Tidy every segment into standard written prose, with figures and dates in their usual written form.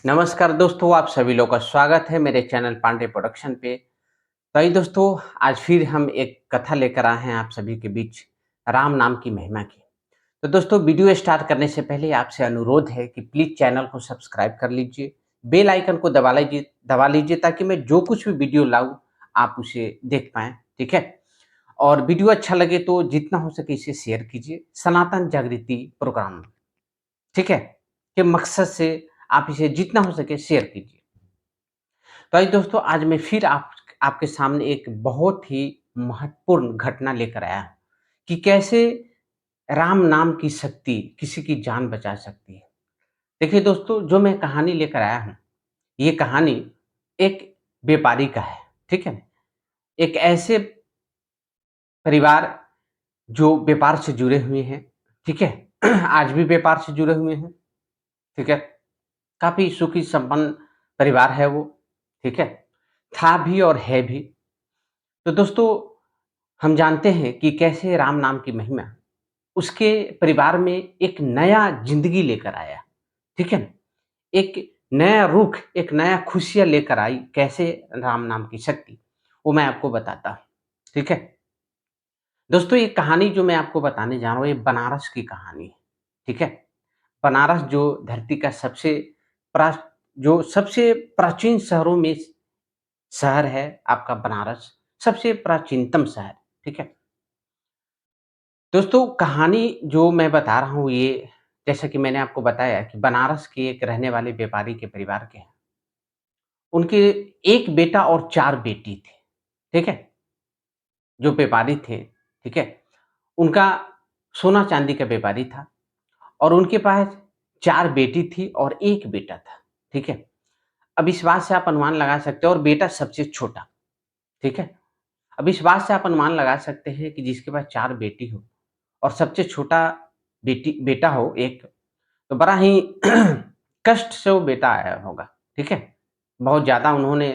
नमस्कार दोस्तों, आप सभी लोग का स्वागत है मेरे चैनल पांडे प्रोडक्शन पे। तो आइए दोस्तों, आज फिर हम एक कथा लेकर आए हैं आप सभी के बीच, राम नाम की महिमा की। तो दोस्तों, वीडियो स्टार्ट करने से पहले आपसे अनुरोध है कि प्लीज़ चैनल को सब्सक्राइब कर लीजिए, बेल आइकन को दबा लीजिए ताकि मैं जो कुछ भी वीडियो लाऊँ, आप उसे देख पाएँ, ठीक है? और वीडियो अच्छा लगे तो जितना हो सके इसे शेयर कीजिए, सनातन जागृति प्रोग्राम, ठीक है? के मकसद से आप इसे जितना हो सके शेयर कीजिए। तो आइए दोस्तों, आज मैं फिर आपके सामने एक बहुत ही महत्वपूर्ण घटना लेकर आया हूँ कि कैसे राम नाम की शक्ति किसी की जान बचा सकती है। देखिए दोस्तों, जो मैं कहानी लेकर आया हूँ, ये कहानी एक व्यापारी का है, ठीक है? एक ऐसे परिवार जो व्यापार से जुड़े हुए हैं, ठीक है? आज भी व्यापार से जुड़े हुए हैं, ठीक है? काफ़ी सुखी संपन्न परिवार है वो, ठीक है? था भी और है भी। तो दोस्तों, हम जानते हैं कि कैसे राम नाम की महिमा उसके परिवार में एक नया ज़िंदगी लेकर आया, ठीक है ना? एक नया रुख, एक नया खुशियाँ लेकर आई, कैसे राम नाम की शक्ति, वो मैं आपको बताता हूँ, ठीक है? दोस्तों, ये कहानी जो मैं आपको बताने जा रहा हूँ, ये बनारस की कहानी है, ठीक है? बनारस जो धरती का प्रा सबसे प्राचीन शहरों में शहर है आपका बनारस, सबसे प्राचीनतम शहर, ठीक है? दोस्तों, कहानी जो मैं बता रहा हूँ ये, जैसा कि मैंने आपको बताया कि बनारस के एक रहने वाले व्यापारी के परिवार के हैं। उनके 1 बेटा और 4 बेटी थी, ठीक है? जो व्यापारी थे, ठीक है? उनका सोना-चांदी का व्यापारी था और उनके पास 4 बेटी थी और 1 बेटा था, ठीक है? अब इस बात से आप अनुमान लगा सकते हो, और बेटा सबसे छोटा, ठीक है? अब इस बात से आप अनुमान लगा सकते हैं कि जिसके पास 4 बेटी हो और सबसे छोटा बेटा हो एक, तो बड़ा ही कष्ट से वो बेटा आया होगा, ठीक है? बहुत ज़्यादा उन्होंने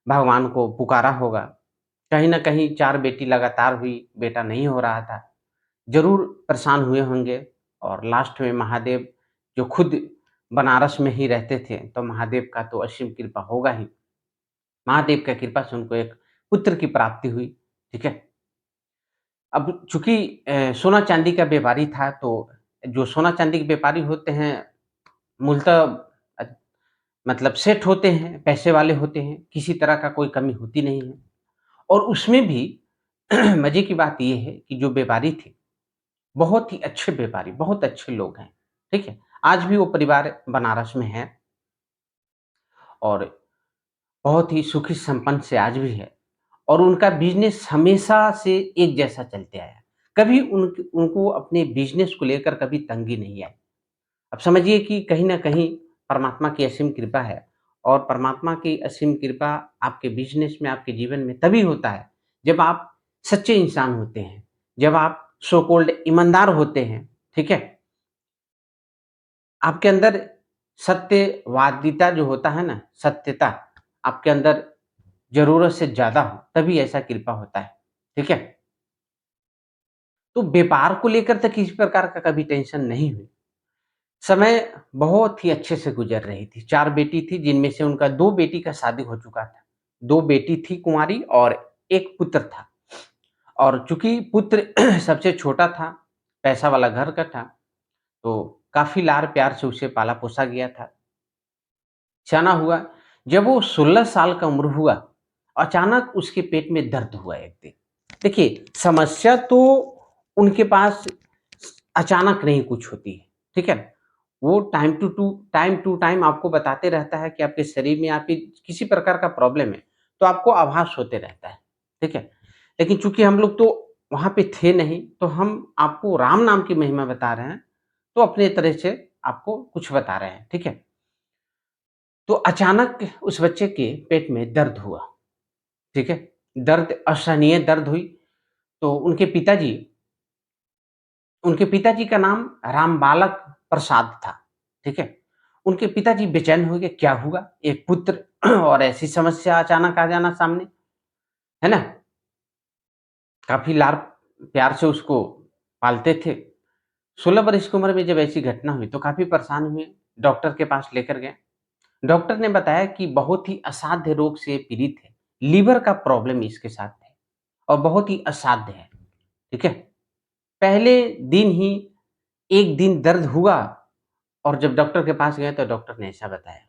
भगवान को पुकारा होगा। कहीं न कहीं 4 बेटी लगातार हुई, बेटा नहीं हो रहा था। ज़रूर परेशान हुए होंगे और लास्ट में महादेव जो खुद बनारस में ही रहते थे, तो महादेव का तो असीम कृपा होगा ही। महादेव की कृपा से उनको एक पुत्र की प्राप्ति हुई, ठीक है? अब चूँकि सोना-चांदी का व्यापारी था, तो जो सोना-चांदी के व्यापारी होते हैं, मूलतः अ, मतलब सेठ होते हैं, पैसे वाले होते हैं, किसी तरह का कोई कमी होती नहीं है। और उसमें भी मज़े की बात ये है कि जो व्यापारी थे, बहुत ही अच्छे व्यापारी, बहुत अच्छे लोग हैं, ठीक है? आज भी वो परिवार बनारस में है और बहुत ही सुखी संपन्न से आज भी है, और उनका बिज़नेस हमेशा से एक जैसा चलते आया। कभी उनको अपने बिज़नेस को लेकर कभी तंगी नहीं आई। अब समझिए कि कहीं न कहीं परमात्मा की असीम कृपा है, और परमात्मा की असीम कृपा आपके बिज़नेस में, आपके जीवन में तभी होता है, जब आप सच्चे इंसान होते हैं, जब आप सो कॉल्ड ईमानदार होते हैं, ठीक है? आपके अंदर सत्यवादिता जो होता है ना, सत्यता आपके अंदर ज़रूरत से ज़्यादा हो, तभी ऐसा कृपा होता है, ठीक है? तो व्यापार को लेकर तो किसी प्रकार का कभी टेंशन नहीं हुई। समय बहुत ही अच्छे से गुज़र रही थी। 4 बेटी थी, जिनमें से उनका 2 बेटी का शादी हो चुका था। 2 बेटी थी कुँवारी और 1 पुत्र था। और चूँकि पुत्र सबसे छोटा था, पैसा वाला घर का था, तो काफ़ी लाड़-प्यार से उसे पाला-पोसा गया था। सयाना हुआ, जब वो 16 साल का उम्र हुआ, अचानक उसके पेट में दर्द हुआ एक दिन। देखिए, समस्या तो उनके पास अचानक नहीं कुछ होती है, ठीक है? वो टाइम टू टाइम आपको बताते रहता है कि आपके शरीर में आपकी किसी प्रकार का प्रॉब्लम है, तो आपको आभास होते रहता है, ठीक है? लेकिन चूँकि हम लोग तो वहाँ पे थे नहीं, तो हम आपको राम नाम की महिमा बता रहे हैं, तो अपने तरह से आपको कुछ बता रहे हैं, ठीक है? तो अचानक उस बच्चे के पेट में दर्द हुआ, ठीक है? दर्द असहनीय दर्द हुई, तो उनके पिताजी का नाम रामबालक प्रसाद था, ठीक है? उनके पिताजी बेचैन हो गए, क्या हुआ? एक पुत्र और ऐसी समस्या अचानक आ जाना सामने, है ना? काफ़ी लाड़ प्यार से उसको पालते थे। 16 वर्ष की उम्र में जब ऐसी घटना हुई, तो काफ़ी परेशान हुए, डॉक्टर के पास लेकर गए। डॉक्टर ने बताया कि बहुत ही असाध्य रोग से पीड़ित है। लीवर का प्रॉब्लम इसके साथ है और बहुत ही असाध्य है, ठीक है? पहले दिन ही 1 दिन दर्द हुआ और जब डॉक्टर के पास गए तो डॉक्टर ने ऐसा बताया।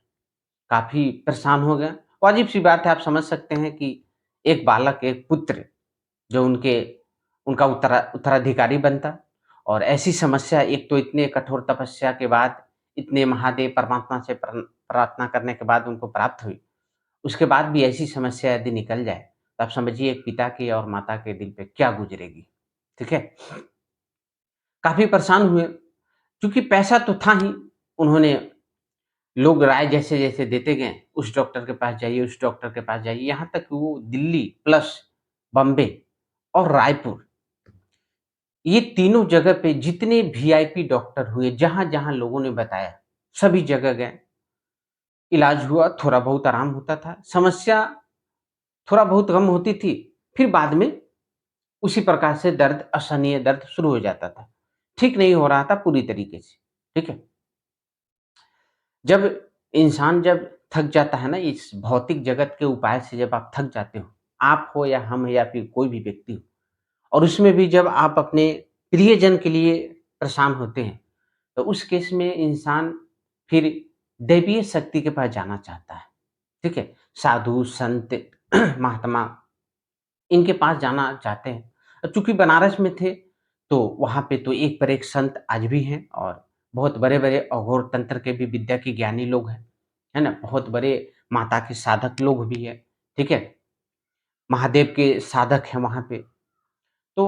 काफ़ी परेशान हो गए। वाजिब-सी बात है, आप समझ सकते हैं कि एक बालक, एक पुत्र जो उनका उत्तराधिकारी बनता और ऐसी समस्या, एक तो इतने कठोर तपस्या के बाद, इतने महादेव परमात्मा से प्रार्थना करने के बाद उनको प्राप्त हुई। उसके बाद भी ऐसी समस्या यदि निकल जाए, तो आप समझिए एक पिता के और माता के दिल पे क्या गुज़रेगी, ठीक है? काफ़ी परेशान हुए, चूँकि पैसा तो था ही, उन्होंने लोग राय जैसे-जैसे देते गए, उस डॉक्टर के पास जाइए, उस डॉक्टर के पास जाइए, यहाँ तक कि वो दिल्ली प्लस बॉम्बे और रायपुर, ये तीनों जगह पे जितने वीआईपी डॉक्टर हुए, जहाँ-जहाँ लोगों ने बताया, सभी जगह गए। इलाज हुआ, थोड़ा बहुत आराम होता था, समस्या थोड़ा बहुत कम होती थी, फिर बाद में उसी प्रकार से दर्द, असहनीय दर्द शुरू हो जाता था। ठीक नहीं हो रहा था पूरी तरीके से, ठीक है? जब इंसान जब थक जाता है ना, इस भौतिक जगत के उपाय से जब आप थक जाते हो, आप हो या हम या फिर कोई भी व्यक्ति हो, और उसमें भी जब आप अपने प्रियजन के लिए परेशान होते हैं, तो उस केस में इंसान फिर दैवीय शक्ति के पास जाना चाहता है, ठीक है? साधु, संत, महात्मा, इनके पास जाना चाहते हैं। चूँकि बनारस में थे, तो वहाँ पे तो एक पर एक संत आज भी हैं और बहुत बड़े-बड़े अघोर तंत्र के भी विद्या के ज्ञानी लोग हैं, है ना? बहुत बड़े माता के साधक लोग भी हैं, ठीक है? महादेव के साधक हैं वहाँ पे। तो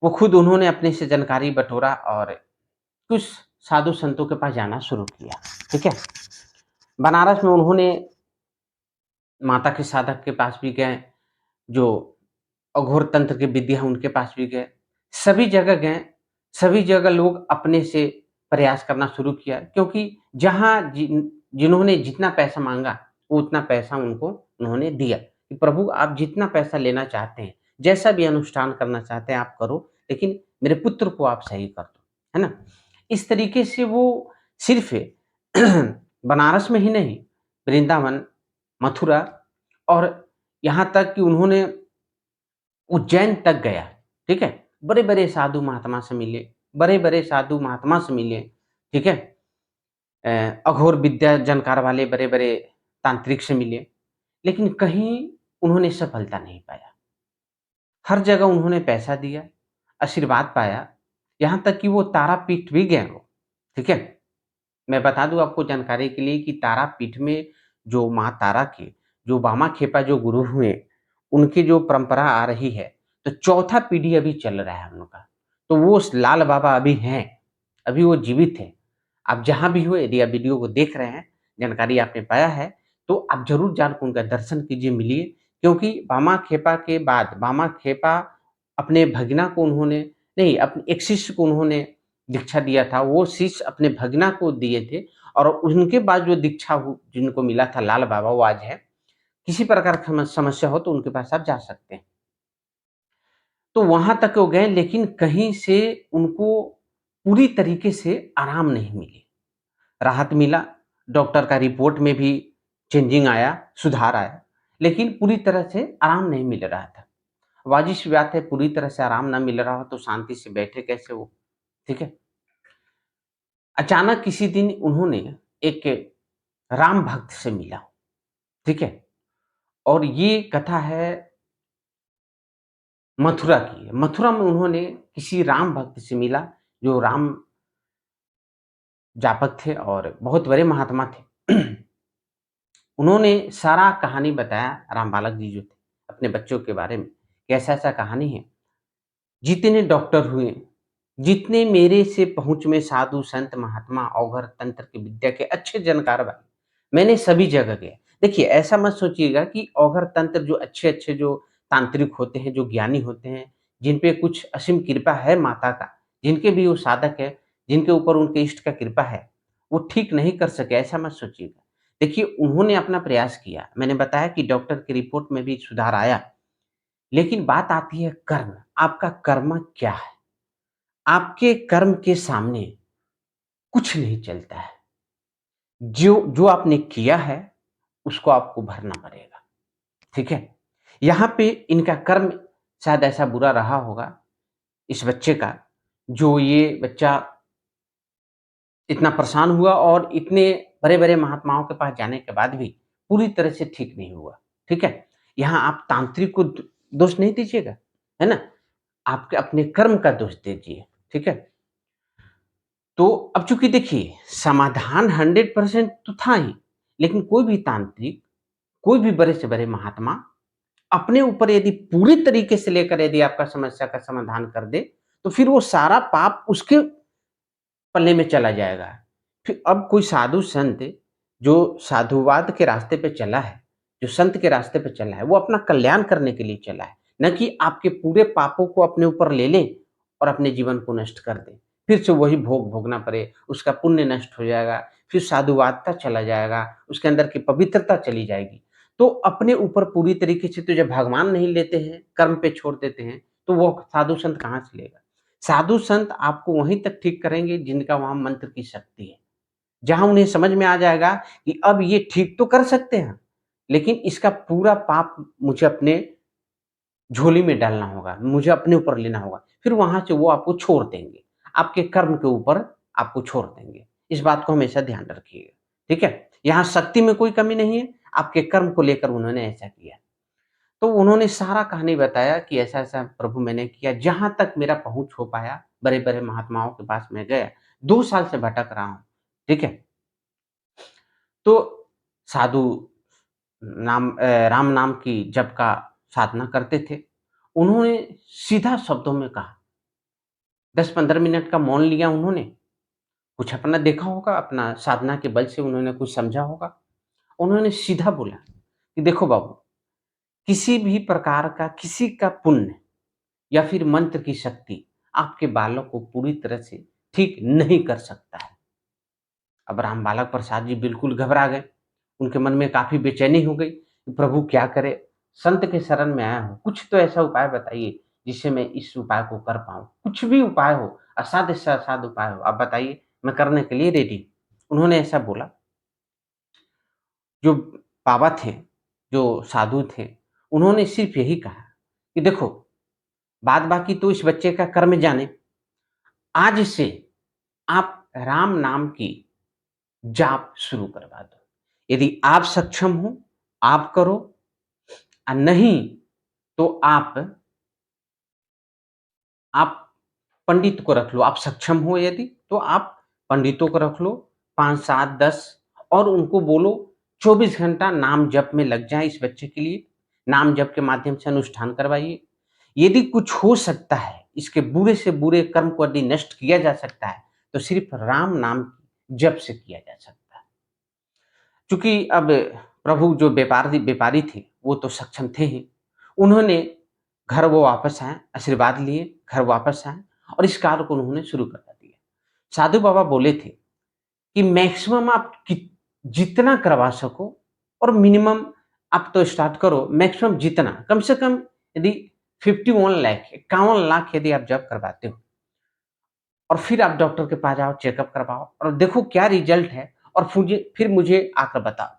वो खुद उन्होंने अपने से जानकारी बटोरा और कुछ साधु संतों के पास जाना शुरू किया, ठीक है? बनारस में उन्होंने माता के साधक के पास भी गए, जो अघोर तंत्र की विद्या है उनके पास भी गए। सभी जगह गए, सभी जगह लोग अपने से प्रयास करना शुरू किया, क्योंकि जहाँ जिन्होंने जितना पैसा माँगा, वो उतना पैसा उनको उन्होंने दिया कि प्रभु आप जितना पैसा लेना चाहते हैं, जैसा भी अनुष्ठान करना चाहते हैं आप करो, लेकिन मेरे पुत्र को आप सही कर दो, है ना? इस तरीके से वो सिर्फ़ बनारस में ही नहीं, वृंदावन, मथुरा और यहाँ तक कि उन्होंने उज्जैन तक गया, ठीक है? बड़े-बड़े साधु महात्मा से मिले, बड़े-बड़े साधु महात्मा से मिले, ठीक है? अघोर विद्या जानकार वाले बड़े-बड़े तांत्रिक से मिले, लेकिन कहीं उन्होंने सफलता नहीं पाया। हर जगह उन्होंने पैसा दिया, आशीर्वाद पाया, यहाँ तक कि वो तारापीठ भी गए वो, ठीक है? मैं बता दूँ आपको जानकारी के लिए कि तारापीठ में जो माँ तारा के जो वामाखेपा जो गुरु हुए, उनकी जो परंपरा आ रही है, तो चौथा पीढ़ी अभी चल रहा है उनका। तो वो स लाल बाबा अभी हैं, अभी वो जीवित हैं। आप जहाँ भी हो, यदि आप वीडियो को देख रहे हैं, जानकारी आपने पाया है, तो आप ज़रूर जाकर उनका दर्शन कीजिए, मिलिए, क्योंकि वामाखेपा के बाद वामाखेपा अपने भगिना को उन्होंने नहीं, अपने एक शिष्य को उन्होंने दीक्षा दिया था, वो शिष्य अपने भगिना को दिए थे और उनके बाद जो दीक्षा जिनको मिला था लाल बाबा, वो आज है। किसी प्रकार की समस्या हो तो उनके पास आप जा सकते हैं। तो वहाँ तक वो गए, लेकिन कहीं से उनको पूरी तरीके से आराम नहीं मिली। राहत मिला, डॉक्टर का रिपोर्ट में भी चेंजिंग आया, सुधार आया, लेकिन पूरी तरह से आराम नहीं मिल रहा था। वाजिब-सी बात है, पूरी तरह से आराम ना मिल रहा हो तो शांति से बैठे कैसे वो, ठीक है? अचानक किसी दिन उन्होंने एक राम भक्त से मिला, ठीक है? और ये कथा है मथुरा की है। मथुरा में उन्होंने किसी राम भक्त से मिला, जो राम जापक थे और बहुत बड़े महात्मा थे। उन्होंने सारा कहानी बताया, राम बालक जी जो थे, अपने बच्चों के बारे में, कि ऐसा-ऐसा कहानी है। जितने डॉक्टर हुए, जितने मेरे से पहुँच में साधु, संत, महात्मा, औघर, तंत्र की विद्या के अच्छे जानकार भाई, मैंने सभी जगह गया। देखिए, ऐसा मत सोचिएगा कि औघर, तंत्र जो अच्छे-अच्छे जो तांत्रिक होते हैं, जो ज्ञानी होते हैं, जिन पे कुछ असीम कृपा है माता का, जिनके भी वो साधक हैं, जिनके ऊपर उनके इष्ट का कृपा है, वो ठीक नहीं कर सके, ऐसा मत सोचिएगा। देखिए, उन्होंने अपना प्रयास किया। मैंने बताया कि डॉक्टर की रिपोर्ट में भी सुधार आया, लेकिन बात आती है कर्म, आपका कर्म क्या है? आपके कर्म के सामने कुछ नहीं चलता है। जो जो आपने किया है, उसको आपको भरना पड़ेगा, ठीक है? यहाँ पे इनका कर्म शायद ऐसा बुरा रहा होगा, इस बच्चे का, जो ये बच्चा इतना परेशान हुआ और इतने बड़े-बड़े महात्माओं के पास जाने के बाद भी पूरी तरह से ठीक नहीं हुआ, ठीक है? यहाँ आप तांत्रिक को दोष नहीं दीजिएगा, है ना? आपके अपने कर्म का दोष दीजिए, ठीक है? तो अब चूँकि देखिए, समाधान 100% तो था ही, लेकिन कोई भी तांत्रिक, कोई भी बड़े से बड़े महात्मा अपने ऊपर यदि पूरी तरीके से लेकर यदि आपका समस्या का समाधान कर दे, तो फिर वो सारा पाप उसके पल्ले में चला जाएगा। फिर अब कोई साधु संत जो साधुवाद के रास्ते पे चला है, जो संत के रास्ते पे चला है, वो अपना कल्याण करने के लिए चला है, न कि आपके पूरे पापों को अपने ऊपर ले ले और अपने जीवन को नष्ट कर दे। फिर से वही भोग भोगना पड़े, उसका पुण्य नष्ट हो जाएगा, फिर साधुवादता चला जाएगा, उसके अंदर की पवित्रता चली जाएगी। तो अपने ऊपर पूरी तरीके से तो जब भगवान नहीं लेते हैं, कर्म पे छोड़ देते हैं, तो वो साधु संत कहाँ से लेगा? साधु संत आपको वहीं तक ठीक करेंगे जिनका वहाँ मंत्र की शक्ति है। जहाँ उन्हें समझ में आ जाएगा कि अब ये ठीक तो कर सकते हैं, लेकिन इसका पूरा पाप मुझे अपने झोली में डालना होगा, मुझे अपने ऊपर लेना होगा। फिर वहाँ से वो आपको छोड़ देंगे। आपके कर्म के ऊपर आपको छोड़ देंगे। इस बात को हमेशा ध्यान रखिएगा, ठीक है? यहाँ शक्ति में कोई कमी नहीं है, आपके कर्म को लेकर उन्होंने ऐसा किया। तो उन्होंने सारा कहानी बताया कि ऐसा-ऐसा प्रभु मैंने किया, जहाँ तक मेरा पहुँच हो पाया, बड़े-बड़े महात्माओं के पास मैं गया। 2 साल से भटक रहा हूँ, ठीक है? तो साधु राम नाम की जप का साधना करते थे। उन्होंने सीधा शब्दों में कहा, 10-15 मिनट का मौन लिया उन्होंने, कुछ अपना देखा होगा, अपना साधना के बल से उन्होंने कुछ समझा होगा। उन्होंने सीधा बोला कि देखो बाबू, किसी भी प्रकार का किसी का पुण्य या फिर मंत्र की शक्ति आपके बालों को पूरी तरह से ठीक नहीं कर सकता है। अब राम बालक प्रसाद जी बिल्कुल घबरा गए। उनके मन में काफ़ी बेचैनी हो गई कि प्रभु क्या करें? संत के शरण में आया हूँ, कुछ तो ऐसा उपाय बताइए जिससे मैं इस उपाय को कर पाऊँ। कुछ भी उपाय हो, असाध्य से असाध्य उपाय हो, आप बताइए, मैं करने के लिए रेडी हूँ। उन्होंने ऐसा बोला। जो बाबा थे, जो साधु थे, उन्होंने सिर्फ़ यही कहा कि देखो, बाद बाकी तो इस बच्चे का कर्म जाने। आज से आप राम नाम की जाप शुरू करवा दो। यदि आप सक्षम हो, आप करो, नहीं तो आप पंडित को रख लो। आप सक्षम हो यदि, तो आप पंडितों को रख लो, 5, 7, 10, और उनको बोलो 24 घंटा नाम जप में लग जाएँ इस बच्चे के लिए। नाम जप के माध्यम से अनुष्ठान करवाइए। यदि कुछ हो सकता है, इसके बुरे से बुरे कर्म को यदि नष्ट किया जा सकता है, तो सिर्फ़ राम नाम जप से किया जा सकता है। चूँकि अब प्रभु जो व्यापारी थे, वो तो सक्षम थे ही। उन्होंने घर वो वापस आए, आशीर्वाद लिए, घर वापस आए और इस कार्य को उन्होंने शुरू करवा दिया। साधु बाबा बोले थे कि मैक्सिमम आप जितना करवा सको और मिनिमम आप तो स्टार्ट करो, मैक्सिमम जितना, कम से कम यदि 51 लाख 51 लाख यदि आप जॉब करवाते हो और फिर आप डॉक्टर के पास जाओ, चेकअप करवाओ और देखो क्या रिजल्ट है और फिर मुझे आकर बताओ,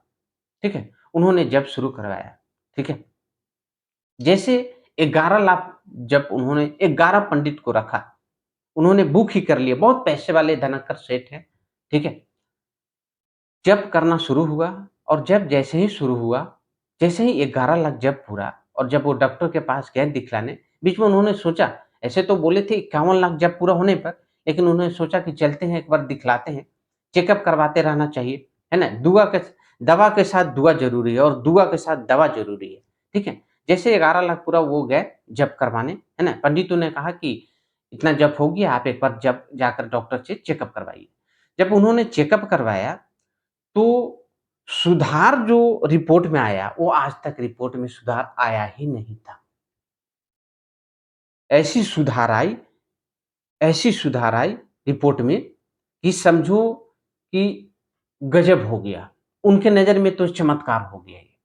ठीक है? उन्होंने जॉब शुरू करवाया, ठीक है? जैसे 11 लाख जब उन्होंने 11 पंडित को रखा, उन्होंने बुक ही कर लिया, बहुत पैसे वाले धनकर सेठ हैं, ठीक है? जब करना शुरू हुआ और जब जैसे ही शुरू हुआ, जैसे ही 11 लाख जब पूरा और जब वो डॉक्टर के पास गए दिखलाने, बीच में उन्होंने सोचा, ऐसे तो बोले थे 51 लाख जब पूरा होने पर, लेकिन उन्होंने सोचा कि चलते हैं एक बार दिखलाते हैं, चेकअप करवाते रहना चाहिए, है ना? दवा के साथ दुआ ज़रूरी है और दुआ के साथ दवा ज़रूरी है, ठीक है? जैसे 11 लाख पूरा वो गए जब करवाने, है ना? पंडितों ने कहा कि इतना जब हो गया, आप एक बार जब जाकर डॉक्टर से चेकअप करवाइए। जब उन्होंने चेकअप करवाया तो सुधार जो रिपोर्ट में आया, वो आज तक रिपोर्ट में सुधार आया ही नहीं था। ऐसी सुधार आई ऐसी सुधार आई रिपोर्ट में कि समझो कि गज़ब हो गया। उनके नज़र में तो चमत्कार हो गया ये।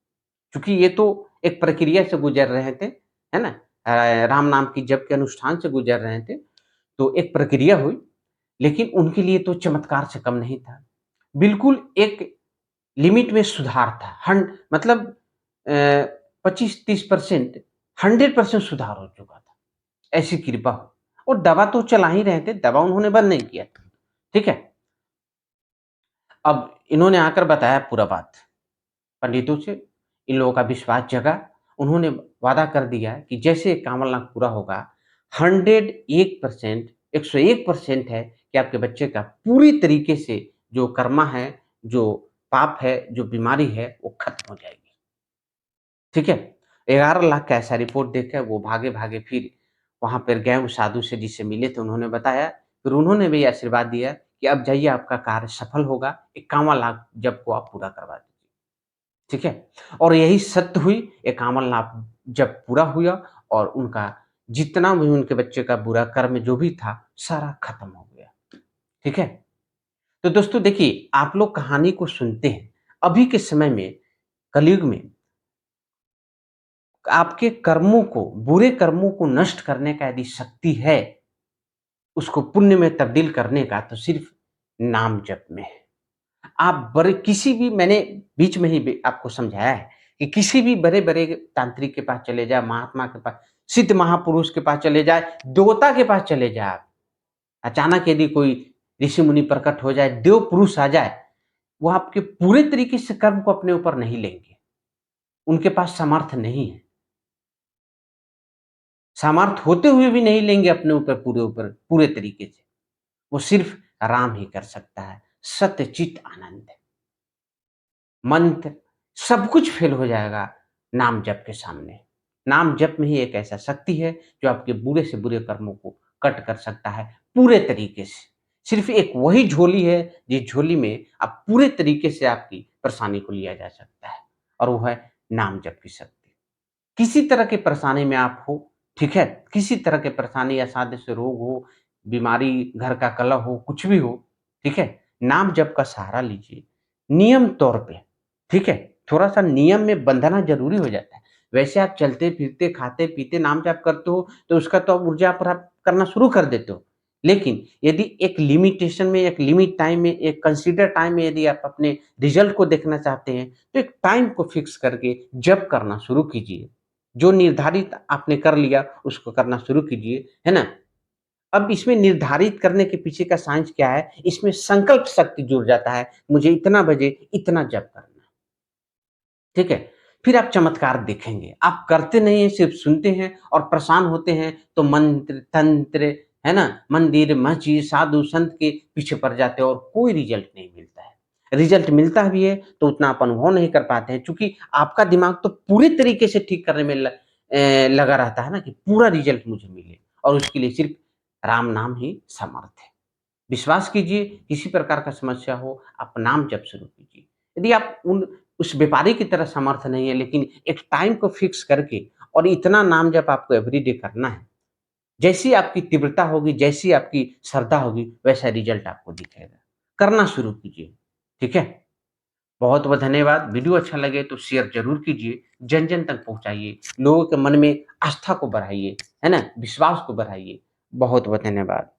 क्योंकि ये तो एक प्रक्रिया से गुज़र रहे थे, है ना? राम नाम की जप के अनुष्ठान से गुज़र रहे थे, तो एक प्रक्रिया हुई, लेकिन उनके लिए तो चमत्कार से कम नहीं था। बिल्कुल एक लिमिट में सुधार था। मतलब 25-30% 100% सुधार हो चुका था। ऐसी कृपा हुई। और दवा तो चला ही रहे थे, दवा उन्होंने बंद नहीं किया था। ठीक है? अब इन्होंने आकर बताया पूरा बात पंडितों से, इन लोगों का विश्वास जगा। उन्होंने वादा कर दिया कि जैसे कामलनाथ पूरा होगा 101% 101% है कि आपके बच्चे का पूरी तरीके से जो कर्मा है, जो पाप है, जो बीमारी है, वो खत्म हो जाएगी। ठीक है? 11 लाख का ऐसा रिपोर्ट देखकर वो भागे-भागे फिर वहाँ पर गए उस साधु से जिससे मिले थे, उन्होंने बताया। फिर उन्होंने भी आशीर्वाद दिया कि अब जाइए आपका कार्य सफल होगा, 51 लाख जप को आप पूरा करवा दीजिए। ठीक है? और यही सत्य हुई, 51 लाख जब पूरा हुआ और उनका जितना भी उनके बच्चे का बुरा कर्म जो भी था, सारा खत्म हो गया। ठीक है? तो दोस्तों देखिए, आप लोग कहानी को सुनते हैं, अभी के समय में, कलयुग में आपके कर्मों को, बुरे कर्मों को नष्ट करने का यदि शक्ति है, उसको पुण्य में तब्दील करने का तो सिर्फ़ नाम जप में है। आप बड़े किसी भी मैंने बीच में ही बे आपको समझाया है कि किसी भी बड़े-बड़े तांत्रिक के पास चले जाएँ, महात्मा के पास, सिद्ध महापुरुष के पास चले जाएँ, देवता के पास चले जाएँ आप। अचानक यदि कोई ऋषि-मुनि प्रकट हो जाए, देव पुरुष आ जाए, वो आपके पूरे तरीके से कर्म को अपने ऊपर नहीं लेंगे। उनके पास सामर्थ्य नहीं है। सामर्थ्य होते हुए भी नहीं लेंगे अपने ऊपर पूरे तरीके से। वो सिर्फ़ राम ही कर सकता है। सत्य चित आनंद, मंत्र सब कुछ फ़ेल हो जाएगा नाम जप के सामने। नाम जप में ही एक ऐसा शक्ति है जो आपके बुरे से बुरे कर्मों को कट कर सकता है पूरे तरीके से। सिर्फ़ एक वही झोली है जिस झोली में आप पूरे तरीके से आपकी परेशानी को लिया जा सकता है और वो है नाम जप की शक्ति। किसी तरह की परेशानी में आप हो, ठीक है? किसी तरह की परेशानी या सादे से रोग हो, बीमारी, घर का कलह हो, कुछ भी हो, ठीक है? नाम जप का सहारा लीजिए, नियम तौर पे, ठीक है? थोड़ा-सा नियम में बंधना ज़रूरी हो जाता है। वैसे आप चलते-फिरते, खाते-पीते नाम जप करते हो, तो उसका तो आप ऊर्जा प्राप्त करना शुरू कर देते हो। लेकिन यदि एक लिमिटेशन में, एक लिमिट टाइम में, एक कंसीडर टाइम में यदि आप अपने रिज़ल्ट को देखना चाहते हैं, तो एक टाइम को फिक्स करके जप करना शुरू कीजिए। जो निर्धारित आपने कर लिया, उसको करना शुरू कीजिए, है ना? अब इसमें निर्धारित करने के पीछे का साइंस क्या है? इसमें संकल्प शक्ति जुड़ जाता है, मुझे इतना बजे इतना जप करना है, ठीक है? फिर आप चमत्कार देखेंगे। आप करते नहीं हैं, सिर्फ़ सुनते हैं और परेशान होते हैं, तो मंत्र, तंत्र, है ना? मंदिर, मस्जिद, साधु, संत के पीछे पड़ जाते हो और कोई रिज़ल्ट नहीं मिलता है। रिज़ल्ट मिलता भी है, तो उतना आप अनुभव नहीं कर पाते हैं, चूँकि आपका दिमाग तो पूरे तरीके से ठीक करने में लगा रहता है ना कि पूरा रिज़ल्ट मुझे मिले और उसके लिए सिर्फ़ राम नाम ही समर्थ है। विश्वास कीजिए, किसी प्रकार का समस्या हो, आप नाम जप शुरू कीजिए। यदि आप उन उस व्यापारी की तरह समर्थ नहीं है, लेकिन एक टाइम को फिक्स करके और इतना नाम जप आपको एवरीडे करना है। जैसी आपकी तीव्रता होगी, जैसी आपकी श्रद्धा होगी, वैसा रिज़ल्ट आपको दिखेगा। करना शुरू कीजिए, ठीक है? बहुत-बहुत धन्यवाद। वीडियो अच्छा लगे तो शेयर ज़रूर कीजिए, जन-जन तक पहुँचाइए, लोगों के मन में आस्था को बढ़ाइए, है ना? विश्वास को बढ़ाइए। बहुत-बहुत धन्यवाद।